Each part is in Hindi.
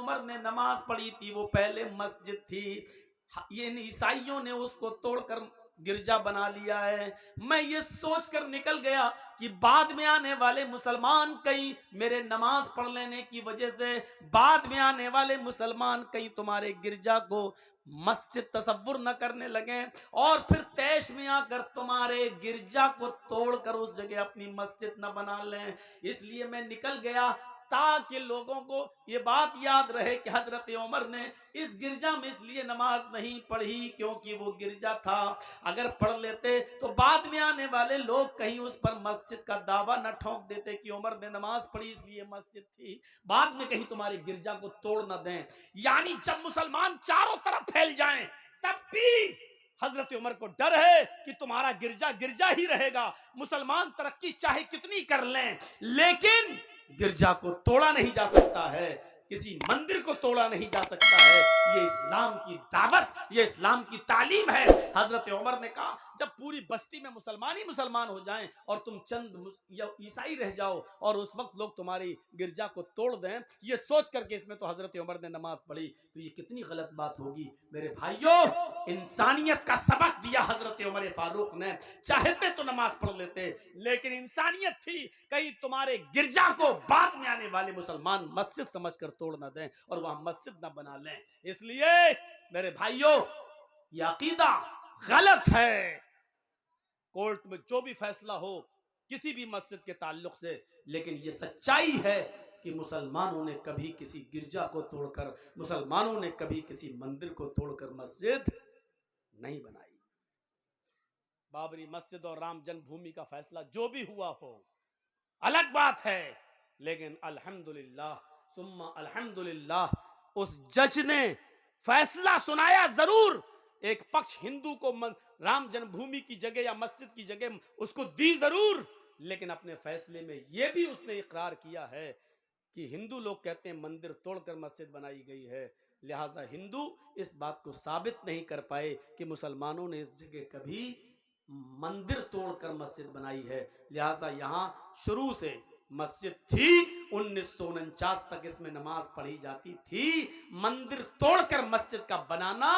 उमर ने नमाज पढ़ी थी वो पहले मस्जिद थी, ये इन ईसाइयों ने उसको तोड़कर गिरजा बना लिया है। मैं ये सोचकर निकल गया कि बाद में आने वाले मुसलमान कहीं मेरे नमाज पढ़ लेने की वजह से बाद में आने वाले मुसलमान कहीं तुम्हारे गिरजा को मस्जिद तसव्वुर न करने लगे और फिर तैश में आकर तुम्हारे गिरजा को तोड़कर उस जगह अपनी मस्जिद न बना लें। इसलिए मैं निकल गया ताकि लोगों को ये बात याद रहे कि हजरत उमर ने इस गिरजा में इसलिए नमाज नहीं पढ़ी क्योंकि वो गिरजा था, अगर पढ़ लेते तो बाद में आने वाले लोग कहीं उस पर मस्जिद का दावा न ठोक देते कि उमर ने नमाज पढ़ी इसलिए मस्जिद थी, बाद में कहीं तुम्हारे गिरजा को तोड़ न दें। यानी जब मुसलमान चारों तरफ फैल जाएं तब भी हजरत उमर को डर है कि तुम्हारा गिरजा गिरजा ही रहेगा, मुसलमान तरक्की चाहे कितनी कर लें लेकिन गिरजा को तोड़ा नहीं जा सकता है, किसी मंदिर को तोड़ा नहीं जा सकता है। ये इस्लाम की दावत, ये इस्लाम की तालीम है। हजरत उमर ने कहा जब पूरी बस्ती में मुसलमान ही मुसलमान हो जाएं और तुम चंद ईसाई रह जाओ और उस वक्त लोग तुम्हारी गिरजा को तोड़ दें, ये सोच करके इसमें तो हजरत उमर ने नमाज पढ़ी, तो ये कितनी गलत बात होगी। मेरे भाइयों, इंसानियत का सबक दिया हजरत उमर फारूक ने, चाहते तो नमाज पढ़ लेते लेकिन इंसानियत थी कहीं तुम्हारे गिरजा को बाद में आने वाले मुसलमान मस्जिद समझकर तोड़ ना दें और वहां मस्जिद ना बना लें। इसलिए मेरे भाइयों, यह अकीदा गलत है। कोर्ट में जो भी फैसला हो किसी भी मस्जिद के ताल्लुक से, लेकिन यह सच्चाई है कि मुसलमानों ने कभी किसी गिरजा को तोड़कर, मुसलमानों ने कभी किसी मंदिर को तोड़कर मस्जिद नहीं बनाई। बाबरी मस्जिद और राम जन्मभूमि का फैसला जो भी हुआ हो अलग बात है, लेकिन अल्हम्दुलिल्लाह सुम्मा अल्हम्दुलिल्लाह उस जज ने फैसला सुनाया जरूर। एक पक्ष हिंदू को राम जन्मभूमि की जगह या मस्जिद की जगह उसको दी जरूर, लेकिन अपने फैसले में यह भी उसने इकरार किया है कि हिंदू लोग कहते हैं मंदिर तोड़कर मस्जिद बनाई गई है, लिहाजा हिंदू इस बात को साबित नहीं कर पाए कि मुसलमानों ने इस जगह कभी मंदिर तोड़कर मस्जिद बनाई है। लिहाजा यहां शुरू से मस्जिद थी, 1949 तक इसमें नमाज पढ़ी जाती थी। मंदिर तोड़कर मस्जिद का बनाना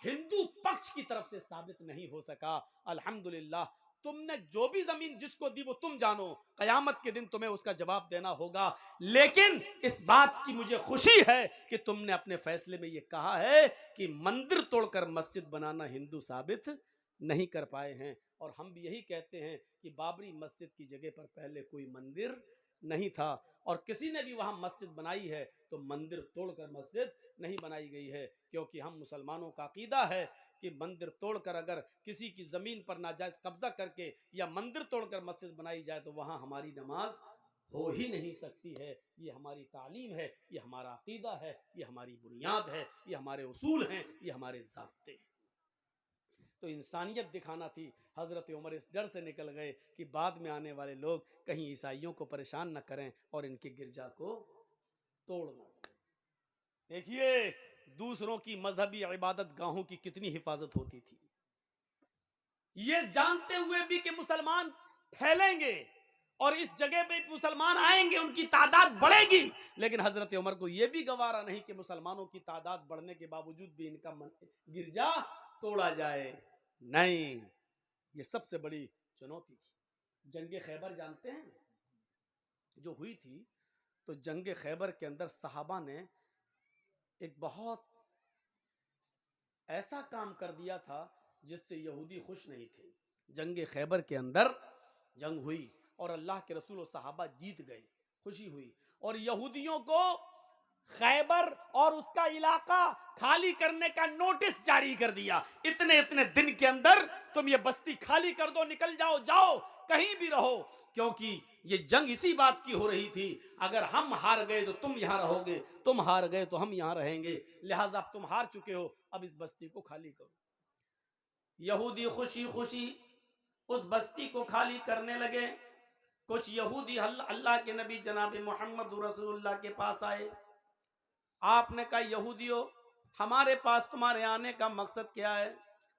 हिंदू पक्ष की तरफ से साबित नहीं हो सका। अल्हम्दुलिल्लाह, तुमने जो भी जमीन जिसको दी वो तुम जानो, कयामत के दिन तुम्हें उसका जवाब देना होगा। लेकिन इस बात की मुझे खुशी है कि तुमने अपने फैसले में ये कहा है कि मंदिर तोड़कर मस्जिद बनाना हिंदू साबित नहीं कर पाए हैं। और हम भी यही कहते हैं कि बाबरी मस्जिद की जगह पर पहले कोई मंदिर नहीं था और किसी ने भी वहां मस्जिद बनाई है तो मंदिर तोड़कर मस्जिद नहीं बनाई गई है, क्योंकि हम मुसलमानों का अकीदा है कि मंदिर तोड़कर अगर किसी की जमीन पर नाजायज कब्जा करके या मंदिर तोड़कर मस्जिद बनाई जाए तो वहां हमारी नमाज हो ही नहीं सकती है। ये हमारी तालीम है, ये हमारा अकीदा है, ये हमारी बुनियाद है, ये हमारे उसूल हैं, ये हमारे ज़ाब्ते हैं। तो इंसानियत दिखाना थी। हजरत उमर इस डर से निकल गए कि बाद में आने वाले लोग कहीं ईसाइयों को परेशान न करें और इनके गिरजा को तोड़ न दें। देखिए दूसरों की मजहबी इबादत गाहों की कितनी हिफाजत होती थी, ये जानते हुए भी कि मुसलमान फैलेंगे और इस जगह पे मुसलमान आएंगे, उनकी तादाद बढ़ेगी, लेकिन हजरत उमर को यह भी गवारा नहीं कि मुसलमानों की तादाद बढ़ने के बावजूद भी इनका गिरजा तोड़ा जाए। नहीं, ये सबसे बड़ी चुनौती थी। जंग खैबर जानते हैं जो हुई थी, तो जंग खैबर के अंदर सहाबा ने एक बहुत ऐसा काम कर दिया था जिससे यहूदी खुश नहीं थे। जंग खैबर के अंदर जंग हुई और अल्लाह के रसूल और सहाबा जीत गए, खुशी हुई, और यहूदियों को खैबर और उसका इलाका खाली करने का नोटिस जारी कर दिया। इतने इतने दिन के अंदर तुम ये बस्ती खाली कर दो, निकल जाओ, जाओ कहीं भी रहो, क्योंकि ये जंग इसी बात की हो रही थी, अगर हम हार गए तो तुम यहां रहोगे, तुम हार गए तो हम यहां रहेंगे, लिहाजा तुम हार चुके हो, अब इस बस्ती को खाली करो। यहूदी खुशी खुशी उस बस्ती को खाली करने लगे। कुछ यहूदी अल्लाह के नबी जनाब मोहम्मद रसूलुल्लाह के पास आए। आपने कहा यहूदियों, हमारे पास तुम्हारे आने का मकसद क्या है?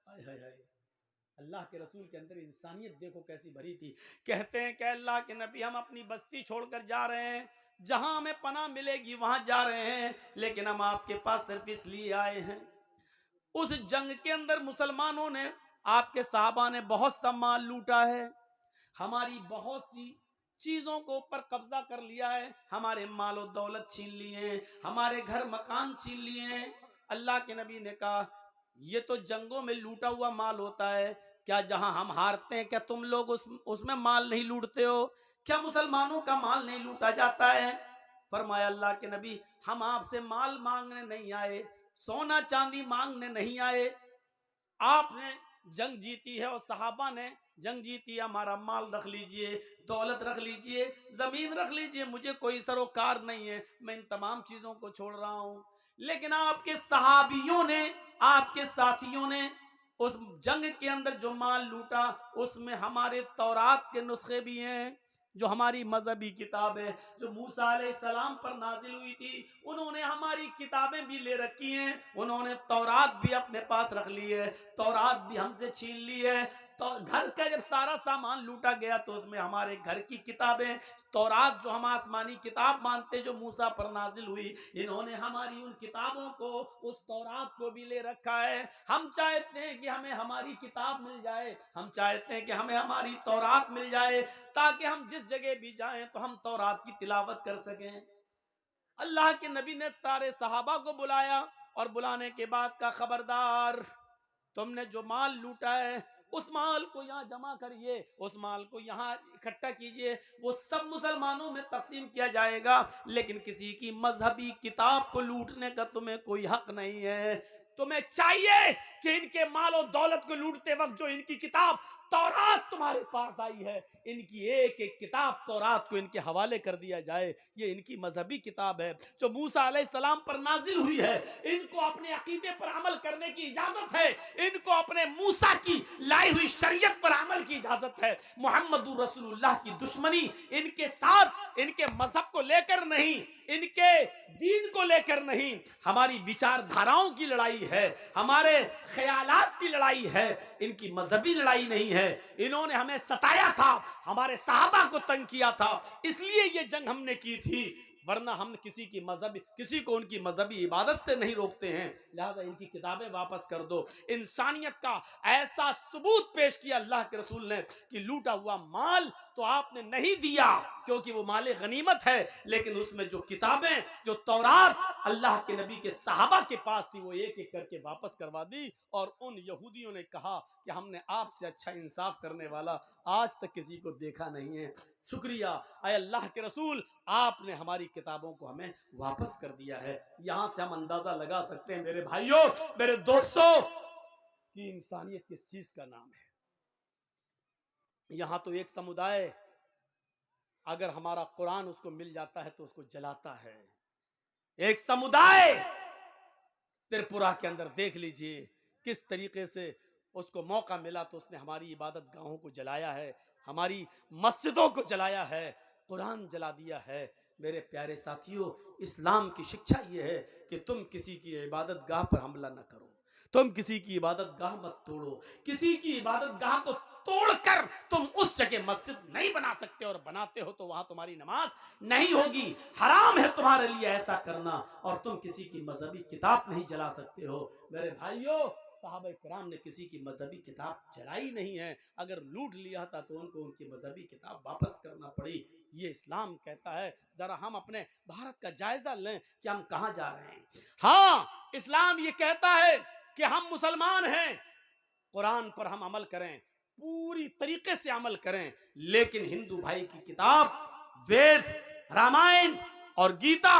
हाय हाय हाय, अल्लाह के रसूल के अंदर इंसानियत देखो कैसी भरी थी। कहते हैं कि अल्लाह के नबी हम अपनी बस्ती छोड़कर जा रहे हैं, जहां हमें पनाह मिलेगी वहां जा रहे हैं, लेकिन हम आपके पास सिर्फ इसलिए आए हैं, उस जंग के अंदर मुसलमानों ने, आपके साहबा ने बहुत सा माल लूटा है, हमारी बहुत सी चीजों को ऊपर कब्जा कर लिया है, हमारे मालो दौलत छीन लिए, हमारे घर मकान छीन लिए। अल्लाह के नबी ने कहा ये तो जंगों में लूटा हुआ माल होता है, क्या जहां हम हारते हैं क्या तुम लोग उसमें माल नहीं लूटते हो? क्या मुसलमानों का माल नहीं लूटा जाता है? फरमाया अल्लाह के नबी हम आपसे माल मांगने नहीं आए, सोना चांदी मांगने नहीं आए, आपने जंग जीती है और सहाबा ने जंग जीती है, हमारा माल रख लीजिए, दौलत रख लीजिए, जमीन रख लीजिए, मुझे कोई सरोकार नहीं है, मैं इन तमाम चीजों को छोड़ रहा हूं। लेकिन आपके सहाबियों ने, आपके साथियों ने उस जंग के अंदर जो माल लूटा उसमें हमारे तौरात के नुस्खे भी हैं, जो हमारी मजहबी किताब है, जो मूसा अलैहिस्सलाम पर नाजिल हुई थी, उन्होंने हमारी किताबें भी ले रखी हैं, उन्होंने तौरात भी अपने पास रख ली है, तौरात भी हमसे छीन ली है। तो घर का जब सारा सामान लूटा गया तो उसमें हमारे घर की किताबें, तौरात जो हम आसमानी किताब मानते जो मूसा पर नाजिल हुई, इन्होंने हमारी उन किताबों को, उस तौरात को भी ले रखा है। हम चाहते हैं कि हमें हमारी किताब मिल जाए, हम चाहते हैं कि हमें हमारी तौरात मिल जाए, ताकि हम जिस जगह भी जाएं तो हम तौरात की तिलावत कर सकें। अल्लाह के नबी ने तारे सहाबा को बुलाया और बुलाने के बाद का खबरदार, तुमने जो माल लूटा है उस माल को यहाँ जमा करिए, उस माल को यहाँ इकट्ठा कीजिए, वो सब मुसलमानों में तकसीम किया जाएगा, लेकिन किसी की मजहबी किताब को लूटने का तुम्हें कोई हक नहीं है। तुम्हें चाहिए कि इनके माल और दौलत को लूटते वक्त जो इनकी किताब तौरात तुम्हारे पास आई है, इनकी एक एक किताब तौरात को इनके हवाले कर दिया जाए। ये इनकी मजहबी किताब है जो मूसा अलैहिस्सलाम पर नाजिल हुई है, इनको अपने अकीदे पर अमल करने की इजाजत है, इनको अपने मूसा की लाई हुई शरीयत पर अमल की इजाजत है। मुहम्मदुर रसूलुल्लाह की दुश्मनी इनके साथ, इनके मजहब को लेकर नहीं, इनके दीन को लेकर नहीं, हमारी विचारधाराओं की लड़ाई है, हमारे ख्यालात की लड़ाई है, इनकी मजहबी लड़ाई नहीं है। इन्होंने हमें सताया था, हमारे सहाबा को तंग किया था, इसलिए ये जंग हमने की थी, वरना हम किसी की मजहबी, किसी को उनकी मजहबी इबादत से नहीं रोकते हैं। लिहाजा इनकी किताबें वापस कर दो। इंसानियत का ऐसा सबूत पेश किया अल्लाह के रसूल ने कि लूटा हुआ माल तो आपने नहीं दिया क्योंकि वो माले गनीमत है, लेकिन उसमें जो किताबें, जो तौरात अल्लाह के नबी के सहाबा के पास थी, वो एक एक करके वापस करवा दी। और उन यहूदियों ने कहा कि हमने आपसे अच्छा इंसाफ करने वाला आज तक किसी को देखा नहीं है, शुक्रिया अय अल्लाह के रसूल, आपने हमारी किताबों को हमें वापस कर दिया है। यहां से हम अंदाजा लगा सकते हैं मेरे भाइयों, मेरे दोस्तों, कि इंसानियत किस चीज का नाम है। यहां तो एक समुदाय अगर हमारा कुरान उसको मिल जाता है तो उसको जलाता है। एक समुदाय त्रिपुरा के अंदर देख लीजिए किस तरीके से उसको मौका मिला तो उसने हमारी इबादत गाहों को जलाया है, हमारी मस्जिदों को जलाया है, कुरान जला दिया है। मेरे प्यारे साथियों, इस्लाम की शिक्षा यह है कि तुम किसी की इबादत गाह पर हमला न करो, तुम किसी की इबादत गाह मत तोड़ो, किसी की इबादत गाह को तोड़कर तुम उस जगह मस्जिद नहीं बना सकते, और बनाते हो तो वहां तुम्हारी नमाज नहीं होगी, हराम है तुम्हारे लिए ऐसा करना। और तुम किसी की मजहबी किताब नहीं जला सकते हो। मेरे भाइयों, साहबा किराम ने किसी की मजहबी किताब जलाई नहीं है, अगर लूट लिया था तो उनको उनकी मजहबी किताब वापस करना पड़ी। ये इस्लाम कहता है। जरा हम अपने भारत का जायजा लें कि हम कहां जा रहे हैं। हाँ, इस्लाम ये कहता है कि हम मुसलमान हैं, कुरान पर हम अमल करें, पूरी तरीके से अमल करें, लेकिन हिंदू भाई की किताब वेद, रामायण और गीता,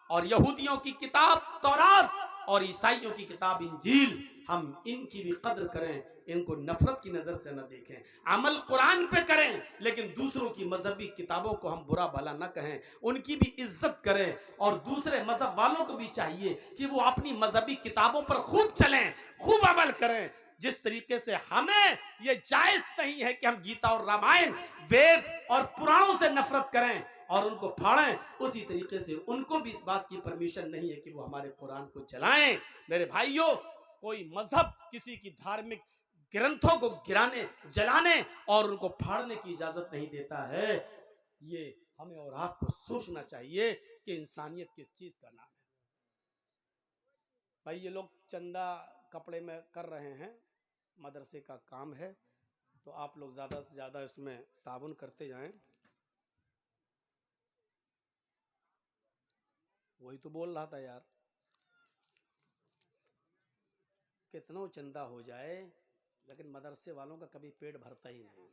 और यहूदियों की किताब तौरात, और ईसाइयों की किताब इंजील, हम इनकी भी कदर करें, इनको नफरत की नजर से न देखें, अमल कुरान पे करें, लेकिन दूसरों की मजहबी किताबों को हम बुरा भला न कहें, उनकी भी इज्जत करें। और दूसरे मजहब वालों को भी चाहिए कि वो अपनी मजहबी किताबों पर खूब चलें, खूब अमल करें। जिस तरीके से हमें ये जायज नहीं है कि हम गीता और रामायण, वेद और पुराणों से नफरत करें और उनको फाड़ें, उसी तरीके से उनको भी इस बात की परमिशन नहीं है कि वो हमारे कुरान को जलाएं। मेरे भाइयों, कोई मजहब किसी की धार्मिक ग्रंथों को गिराने, जलाने और उनको फाड़ने की इजाजत नहीं देता है। ये हमें और आपको सोचना चाहिए कि इंसानियत किस चीज का नाम है। भाई ये लोग चंदा कपड़े में कर रहे हैं, मदरसे का काम है, तो आप लोग ज़्यादा से ज़्यादा इसमें ताउन करते जाएं। वही तो बोल रहा था यार, कितना चंदा हो जाए लेकिन मदरसे वालों का कभी पेट भरता ही नहीं।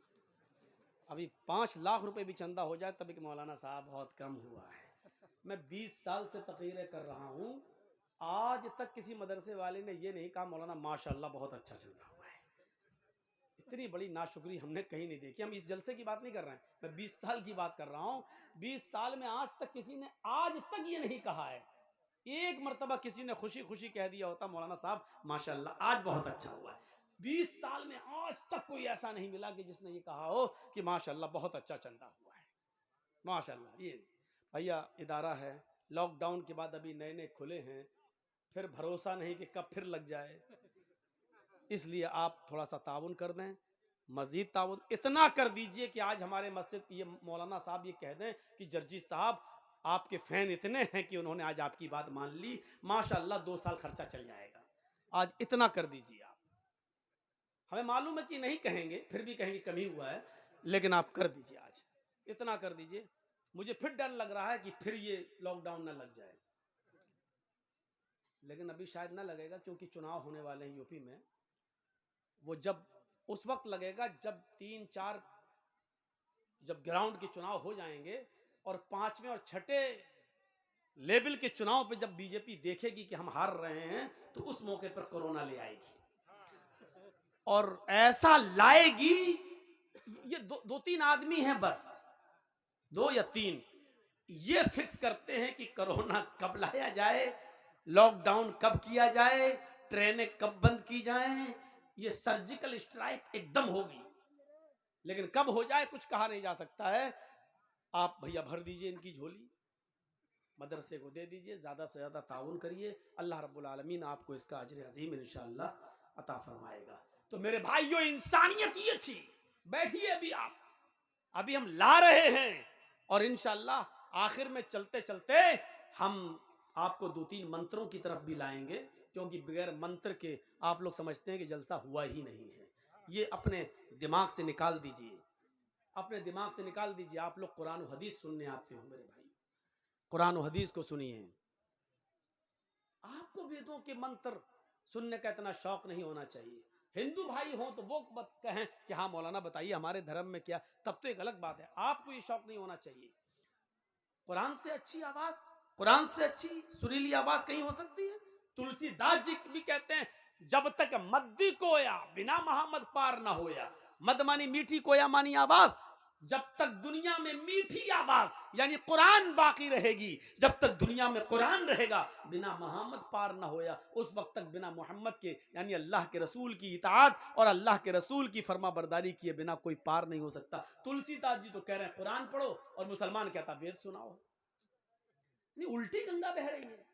अभी 5 लाख रुपए भी चंदा हो जाए तभी कि मौलाना साहब बहुत कम हुआ है। मैं 20 साल से तकरीरें कर रहा हूँ, आज तक किसी मदरसे वाले ने ये नहीं कहा मौलाना माशाल्लाह बहुत अच्छा चंदा हुआ है। इतनी बड़ी नाशुक्री हमने कहीं नहीं देखी। हम इस जलसे की बात नहीं कर रहे हैं, मैं 20 साल की बात कर रहा हूँ। 20 साल में आज तक किसी ने आज तक ये नहीं कहा है। एक मर्तबा किसी ने खुशी खुशी कह दिया होता मौलाना साहब माशाल्लाह आज बहुत अच्छा हुआ है। 20 साल में आज तक कोई ऐसा नहीं मिला कि जिसने ये कहा हो कि माशाल्लाह बहुत अच्छा चंदा हुआ है। माशाल्लाह। ये भैया इदारा है, लॉकडाउन के बाद अभी नए नए खुले हैं, फिर भरोसा नहीं कि कब फिर लग जाए, इसलिए आप थोड़ा सा ताउन कर दें। मजीद ताउन इतना कर दीजिए कि आज हमारे मस्जिद ये मौलाना साहब ये कह दें कि जर्जी साहब आपके फैन इतने हैं कि उन्होंने आज आपकी बात मान ली, माशाल्लाह 2 साल खर्चा चल जाएगा। आज इतना कर दीजिए आप। हमें मालूम है कि नहीं कहेंगे, फिर भी कहेंगे कमी हुआ है, लेकिन आप कर दीजिए, आज इतना कर दीजिए। मुझे फिर डर लग रहा है कि फिर ये लॉकडाउन ना लग जाए, लेकिन अभी शायद ना लगेगा क्योंकि चुनाव होने वाले हैं यूपी में। वो जब उस वक्त लगेगा जब 3-4 जब ग्राउंड के चुनाव हो जाएंगे और 5वें और 6ठे लेवल के चुनाव पे जब बीजेपी देखेगी कि हम हार रहे हैं तो उस मौके पर कोरोना ले आएगी और ऐसा लाएगी। ये 2-3 आदमी हैं बस, 2 या 3 ये फिक्स करते हैं कि कोरोना कब लाया जाए, लॉकडाउन कब किया जाए, ट्रेनें कब बंद की जाएं। ये सर्जिकल स्ट्राइक एकदम होगी, लेकिन कब हो जाए कुछ कहा नहीं जा सकता है। आप भैया भर दीजिए इनकी झोली, मदरसे को दे दीजिए, ज़्यादा से ज़्यादा ताउन करिए, अल्लाह रब्बुल आलमीन आपको इसका अजर अजीम इंशाअल्लाह अता फरमाएगा। तो मेरे भाइयों इंसानियत ये थी। बैठिए अभी आप, अभी हम ला रहे हैं और इंशाअल्लाह आखिर में चलते चलते हम आपको 2-3 मंत्रों की तरफ भी लाएंगे, क्योंकि बगैर मंत्र के आप लोग समझते हैं कि जलसा हुआ ही नहीं है। ये अपने दिमाग से निकाल दीजिए, अपने दिमाग से निकाल दीजिए। आप लोग कुरान और हदीस सुनने आते हो मेरे भाई, कुरान और हदीस को सुनिए। आपको वेदों के मंत्र सुनने का इतना शौक नहीं होना चाहिए। हिंदू भाई हो तो वो मत कहें कि हाँ मौलाना बताइए हमारे धर्म में क्या, तब तो एक अलग बात है। आपको ये शौक नहीं होना चाहिए। कुरान से अच्छी आवाज, कुरान से अच्छी सुरीली आवाज कहीं हो सकती है? तुलसीदास जी भी कहते हैं जब तक मद्दी कोया बिना मोहम्मद पार ना होया। मद मानी मीठी, कोया मानी आवाज। जब तक दुनिया में मीठी आवाज यानी कुरान बाकी रहेगी, जब तक दुनिया में कुरान रहेगा, बिना मोहम्मद पार ना होया, उस वक्त तक बिना मोहम्मद के यानी अल्लाह के रसूल की इताअत और अल्लाह के रसूल की फर्मा बरदारी किए बिना कोई पार नहीं हो सकता। तुलसीदास जी तो कह रहे हैं कुरान पढ़ो और मुसलमान कहता वेद सुनाओ। नहीं, उल्टी गंगा बह रही है।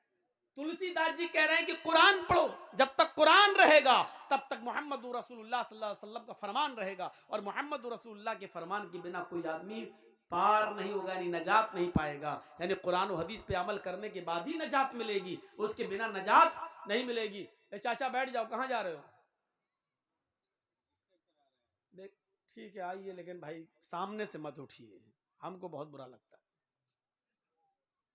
तुलसीदास जी कह रहे हैं कि कुरान पढ़ो, जब तक कुरान रहेगा तब तक मोहम्मद रसूलुल्लाह सल्लल्लाहु अलैहि वसल्लम का फरमान रहेगा, और मोहम्मद रसूलुल्लाह के फरमान के बिना कोई आदमी पार नहीं होगा, यानी नजात नहीं पाएगा। यानी कुरान और हदीस पे अमल करने के बाद ही नजात मिलेगी, उसके बिना नजात नहीं मिलेगी। चाचा बैठ जाओ, कहाँ जा रहे हो? देख ठीक है आइए, लेकिन भाई सामने से मत उठिए, हमको बहुत बुरा लगता है।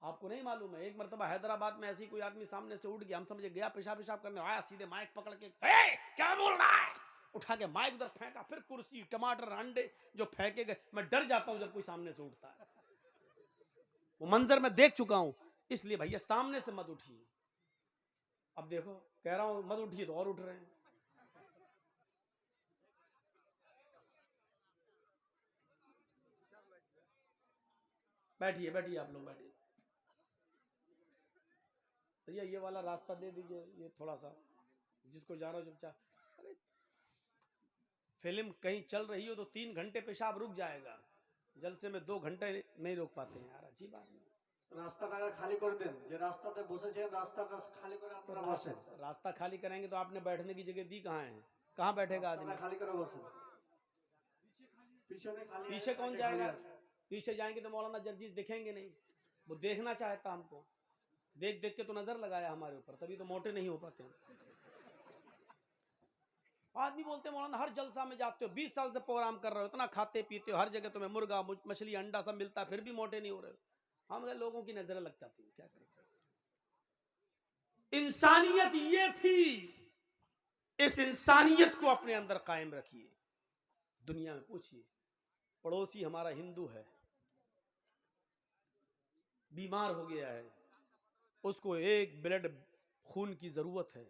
आपको नहीं मालूम है, एक मरतबा हैदराबाद में ऐसी कोई आदमी सामने से उठ गया, हम समझे गया पेशाब पेशाब करने आया, सीधे माइक पकड़ के क्या बोल रहा है, उठा के माइक उधर फेंका, फिर कुर्सी टमाटर अंडे जो फेंके गए। मैं डर जाता हूं जब कोई सामने से उठता है, वो मंजर मैं देख चुका हूं। इसलिए भैया सामने से मत उठिए। अब देखो कह रहा हूं मत उठिए तो और उठ रहे हैं। बैठिए बैठिए, आप लोग बैठिए। भैया ये वाला रास्ता दे दीजिए, ये थोड़ा सा जिसको जा रहा हो चुपचाप। अरे फिल्म कहीं चल रही हो तो 3 घंटे पेशाब रुक जाएगा, जलसे में 2 घंटे नहीं रोक पाते हैं यार, अजीब बात है। রাস্তাটা খালি করে দেন, যে রাস্তাতে বসেছেন রাস্তাটা খালি করে আপনারা বসেন। रास्ता खाली करेंगे तो आपने बैठने की जगह दी कहाँ है? कहाँ बैठेगा आदमी? खाली करो बस। पीछे में खाली पीछे कौन जाएगा? पीछे जाएंगे तो मौलाना जर्जीस दिखेंगे नहीं। वो देखना चाहता हमको, देख देख के तो नजर लगाया हमारे ऊपर, तभी तो मोटे नहीं हो पाते हैं। आदमी बोलते मौलाना हर जलसा में जाते हो, 20 साल से प्रोग्राम कर रहे हो, इतना खाते पीते हो, हर जगह तुम्हें मुर्गा मछली अंडा सब मिलता है, फिर भी मोटे नहीं हो रहे हो। हम लोगों की नजरें लग जाती है, क्या करें। इंसानियत ये थी, इस इंसानियत को अपने अंदर कायम रखिए। दुनिया में पूछिए, पड़ोसी हमारा हिंदू है, बीमार हो गया है, उसको एक ब्लड खून की जरूरत है।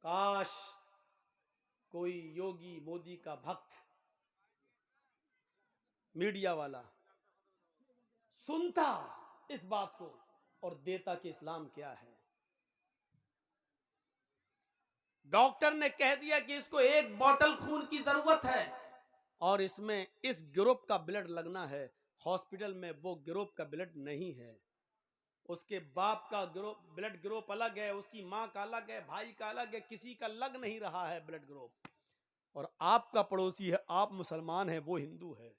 काश कोई योगी मोदी का भक्त मीडिया वाला सुनता इस बात को और देता कि इस्लाम क्या है। डॉक्टर ने कह दिया कि इसको एक बोतल खून की जरूरत है और इसमें इस ग्रुप का ब्लड लगना है। हॉस्पिटल में वो ग्रुप का ब्लड नहीं है, उसके बाप का ब्लड ग्रुप अलग है, उसकी मां का अलग है, भाई का अलग है, किसी का लग नहीं रहा है ब्लड ग्रुप। और आपका पड़ोसी है, आप मुसलमान हैं, वो हिंदू है।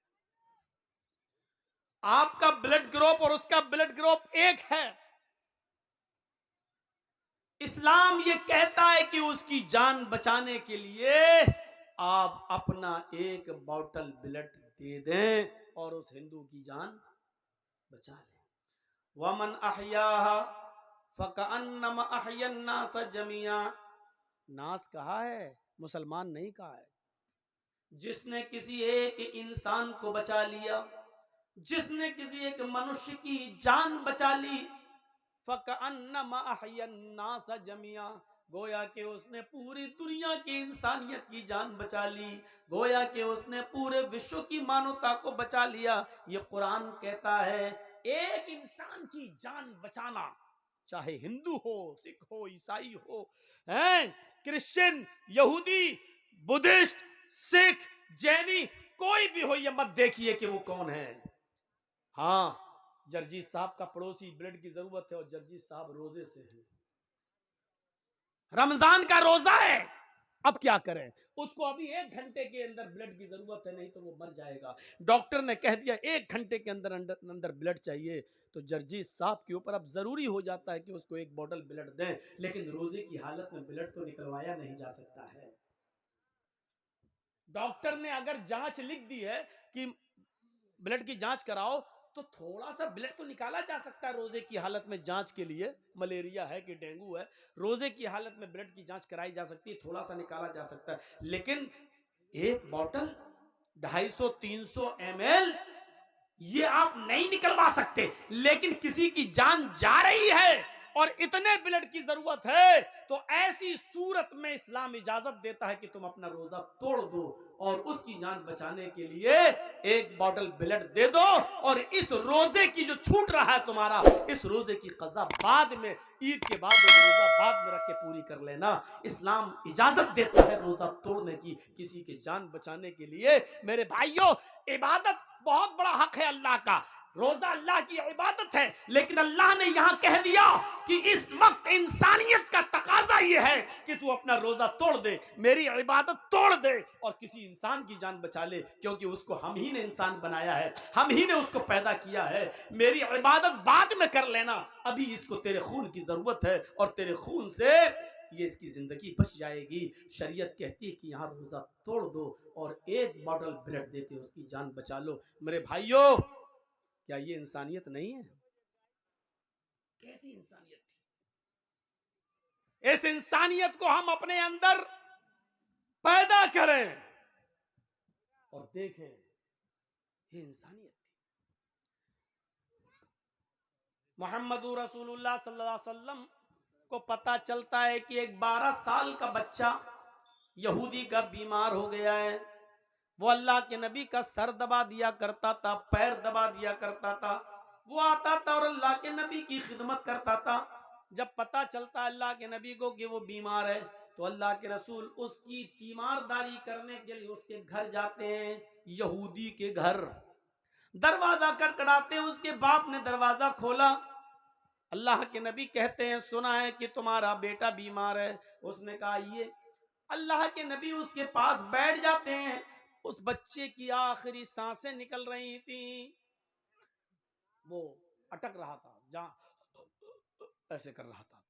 आपका ब्लड ग्रुप और उसका ब्लड ग्रुप एक है। इस्लाम ये कहता है कि उसकी जान बचाने के लिए आप अपना एक बोतल ब्लड दे दें और उस हिंदू की जान बचा लें। वमन अहयाहा फकअन्नमा अहयन नास जमिया। नास कहा है, मुसलमान नहीं कहा है। जिसने किसी एक इंसान को बचा लिया, जिसने किसी एक मनुष्य की जान बचा ली, फकअन्नमा अहयन नास जमिया, गोया कि उसने पूरी दुनिया की इंसानियत की जान बचा ली, गोया कि उसने पूरे विश्व की मानवता को बचा लिया। ये कुरान कहता है एक इंसान की जान बचाना, चाहे हिंदू हो, सिख हो, ईसाई हो, क्रिश्चियन, यहूदी, बुद्धिस्ट, सिख, जैनी, कोई भी हो, ये मत देखिए कि वो कौन है। हाँ, जर्जीस साहब का पड़ोसी ब्लड की जरूरत है और जर्जीस साहब रोजे से हैं, रमजान का रोजा है, अब क्या करें। उसको अभी 1 घंटे के अंदर ब्लड की जरूरत है, नहीं तो वो मर जाएगा। डॉक्टर ने कह दिया 1 घंटे के अंदर अंदर ब्लड चाहिए, तो जर्जीस साहब के ऊपर अब जरूरी हो जाता है कि उसको 1 बोतल ब्लड दें, लेकिन रोजे की हालत में ब्लड तो निकलवाया नहीं जा सकता है। डॉक्टर ने अगर जांच लिख दी है कि ब्लड की जांच कराओ, तो थोड़ा सा ब्लड तो निकाला जा सकता है रोजे की हालत में जांच के लिए। मलेरिया है कि डेंगू है, रोजे की हालत में ब्लड की जांच कराई जा सकती है, थोड़ा सा निकाला जा सकता है। लेकिन 1 बोतल 250-300 ml ये आप नहीं निकलवा सकते। लेकिन किसी की जान जा रही है और इतने ब्लड की जरूरत है, तो ऐसी सूरत में इस्लाम इजाजत देता है कि तुम अपना रोजा तोड़ दो और उसकी जान बचाने के लिए 1 बोतल ब्लड दे दो। और इस रोजे की जो छूट रहा है तुम्हारा, इस रोजे की कज़ा बाद में, ईद के बाद रोजा बाद में रख के पूरी कर लेना। इस्लाम इजाजत देता है रोजा तोड़ने की, किसी की जान बचाने के लिए। मेरे भाइयों, इबादत बहुत बड़ा हक है अल्लाह का, रोजा अल्लाह की इबादत है, लेकिन अल्लाह ने यहां कह दिया कि इस वक्त इंसानियत का तकाजा यह है कि तू अपना रोजा तोड़ दे, मेरी इबादत तोड़ दे और किसी इंसान की जान बचा ले, क्योंकि उसको हम ही ने इंसान बनाया है, हम ही ने उसको पैदा किया है। मेरी इबादत बाद में कर लेना, अभी इसको तेरे खून की जरूरत है और तेरे खून से ये इसकी जिंदगी बच जाएगी। शरीयत कहती है कि यहाँ रोजा तोड़ दो और 1 बोतल ब्लड देके उसकी जान बचा लो। मेरे भाइयों, क्या ये इंसानियत नहीं है? कैसी इंसानियत थी? इस इंसानियत को हम अपने अंदर पैदा करें और देखें, ये इंसानियत थी। मोहम्मद रसूलुल्लाह सल्लल्लाहु अलैहि वसल्लम को पता चलता है कि एक 12 साल का बच्चा यहूदी का बीमार हो गया है। वो अल्लाह के नबी का सर दबा दिया करता था, पैर दबा दिया करता था, वो आता था और अल्लाह के नबी की खिदमत करता था। जब पता चलता अल्लाह के नबी को कि वो बीमार है, तो अल्लाह के रसूल उसकी तीमारदारी करने के लिए उसके घर जाते हैं, यहूदी के घर। दरवाजा खटखटाते हैं, उसके बाप ने दरवाजा खोला। अल्लाह के नबी कहते हैं सुना है कि तुम्हारा बेटा बीमार है। उसने कहा आइए। अल्लाह के नबी उसके पास बैठ जाते हैं। उस बच्चे की आखिरी सांसें निकल रही थी, वो अटक रहा था, जहां ऐसे कर रहा था।